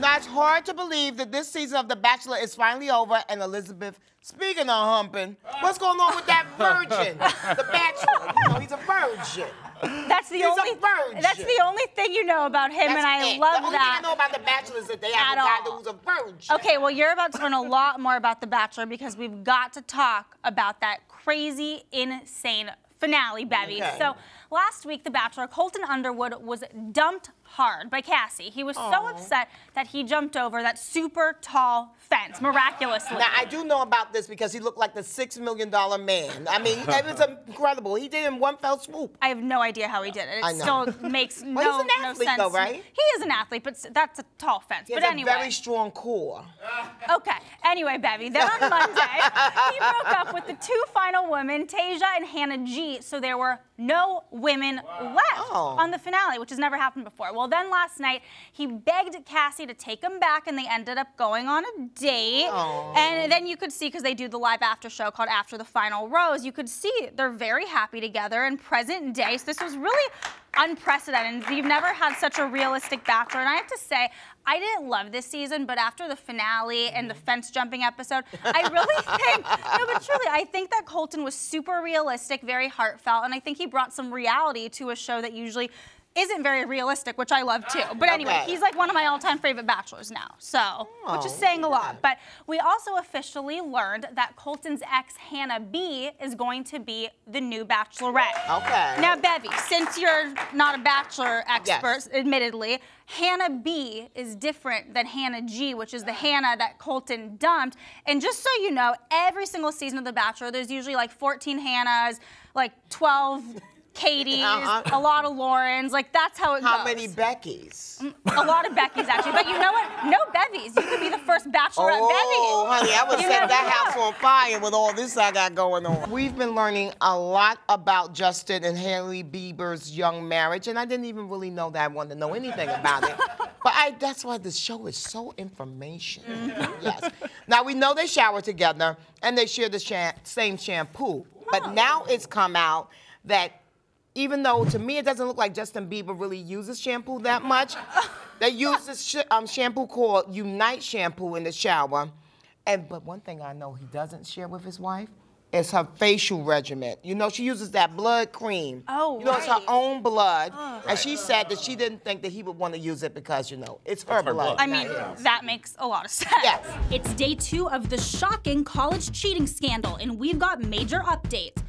Now, it's hard to believe that this season of The Bachelor is finally over, and Elizabeth, speaking of humping, what's going on with that virgin? The Bachelor, you know, he's a virgin. That's the only thing you know about him, and I love that. The only thing I know about The Bachelor is that they have a guy who's a virgin. Okay, well, you're about to learn a lot more about The Bachelor because we've got to talk about that crazy, insane finale, Bevy. Okay. So last week, The Bachelor, Colton Underwood, was dumped hard by Cassie. He was so upset that he jumped over that super tall fence, miraculously. Now, I do know about this because he looked like the $6 million man. I mean, it was incredible. He did it in one fell swoop. I have no idea how he did it. It still makes no he's an athlete, sense. Though, right? He is an athlete, but that's a tall fence. He has but anyway. a very strong core. Okay. Anyway, Bevy, then on Monday, he broke up with the two final women, Tasia and Hannah G, so there were no women left on the finale, which has never happened before. Well, then last night, he begged Cassie to take him back, and they ended up going on a date. And then you could see, because they do the live after show called After the Final Rose, you could see they're very happy together in present day. So this was really unprecedented. You've never had such a realistic Bachelor. And I have to say, I didn't love this season, but after the finale and the fence jumping episode, I really think, no, but truly, I think that Colton was super realistic, very heartfelt, and I think he brought some reality to a show that usually isn't very realistic, which I love too. But anyway, he's like one of my all-time favorite Bachelors now, so, which is saying a lot. But we also officially learned that Colton's ex, Hannah B, is going to be the new Bachelorette. Okay. Now, Bevy, since you're not a Bachelor expert, admittedly, Hannah B is different than Hannah G, which is the Hannah that Colton dumped. And just so you know, every single season of The Bachelor, there's usually like 14 Hannahs, like 12 Katie's, a lot of Laurens, like that's how it goes. How many Beckys? A lot of Beckys, actually. But you know what? No Bevys. You could be the first Bachelorette Bevy. Oh, honey, I would set that house on fire with all this I got going on. We've been learning a lot about Justin and Hailey Bieber's young marriage, and I didn't even really know that I wanted to know anything about it. But that's why this show is so informational. Yes. Now, we know they shower together, and they share the same shampoo. But now it's come out that even though, to me, it doesn't look like Justin Bieber really uses shampoo that much. They use this shampoo called Unite shampoo in the shower. But one thing I know he doesn't share with his wife is her facial regimen. You know, she uses that blood cream. Oh, you know, it's her own blood. And she said that she didn't think that he would want to use it because, you know, it's her blood. I mean, that makes a lot of sense. Yes. It's day 2 of the shocking college cheating scandal, and we've got major updates.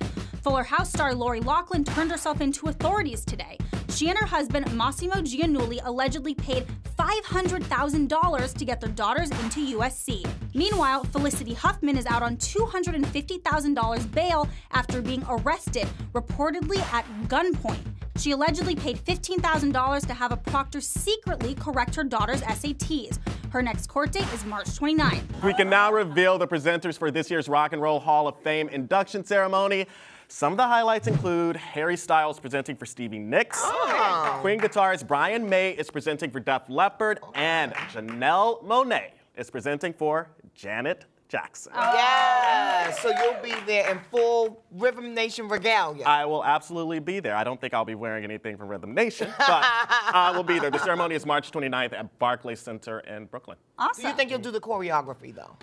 Fuller House star Loughlin turned herself into authorities today. She and her husband, Massimo Giannulli, allegedly paid $500,000 to get their daughters into USC. Meanwhile, Felicity Huffman is out on $250,000 bail after being arrested, reportedly at gunpoint. She allegedly paid $15,000 to have a proctor secretly correct her daughter's SATs. Her next court date is March 29th. We can now reveal the presenters for this year's Rock and Roll Hall of Fame induction ceremony. Some of the highlights include HarryStyles presenting for Stevie Nicks, Queen guitarist Brian May is presenting for Def Leppard, and JanelleMonae is presenting for Janet Jackson. Yeah, so you'll be there in full Rhythm Nation regalia. I will absolutely be there. I don't think I'll be wearing anything from Rhythm Nation, but I will be there. The ceremony is March 29th at Barclays Center in Brooklyn. Awesome. Do you think you'll do the choreography, though?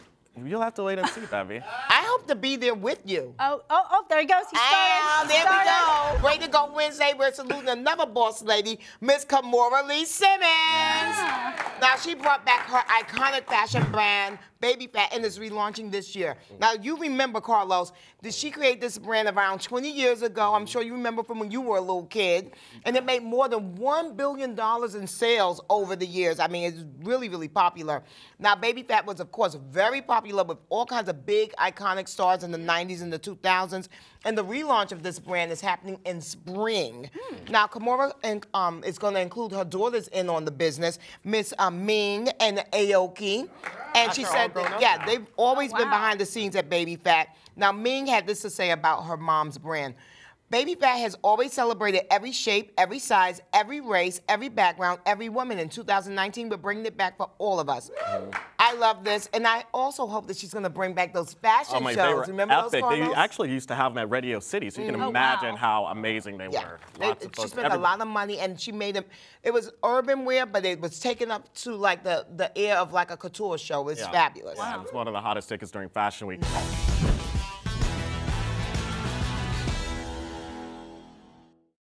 You'll have to wait and see, Bevy. I hope to be there with you. Oh, there he goes. He started. There we go. Way to go Wednesday. We're saluting another boss lady, Miss Kimora Lee Simmons. Now, she brought back her iconic fashion brand, Baby Phat, and is relaunching this year. Now, you remember, Carlos, did she create this brand around 20 years ago? I'm sure you remember from when you were a little kid. And it made more than $1 billion in sales over the years. I mean, it's really, really popular. Now, Baby Phat was, of course, very popular with all kinds of big, iconic stars in the 90s and the 2000s. And the relaunch of this brand is happening in spring. Now, Kimora is going to include her daughters in on the business, Miss Ming and Aoki. And she said that, yeah, they've always been behind the scenes at Baby Phat. Now, Ming had this to say about her mom's brand. Baby Phat has always celebrated every shape, every size, every race, every background, every woman. In 2019, we're bringing it back for all of us. I I love this, and I also hope that she's going to bring back those fashion They shows. were Remember epic. those They photos? actually used to have them at Radio City, so you can imagine how amazing they were. Lots of she photos. spent a lot of money, and she made them. It was urban wear, but it was taken up to like the air of like a couture show. It's fabulous. Yeah, it was one of the hottest tickets during Fashion Week.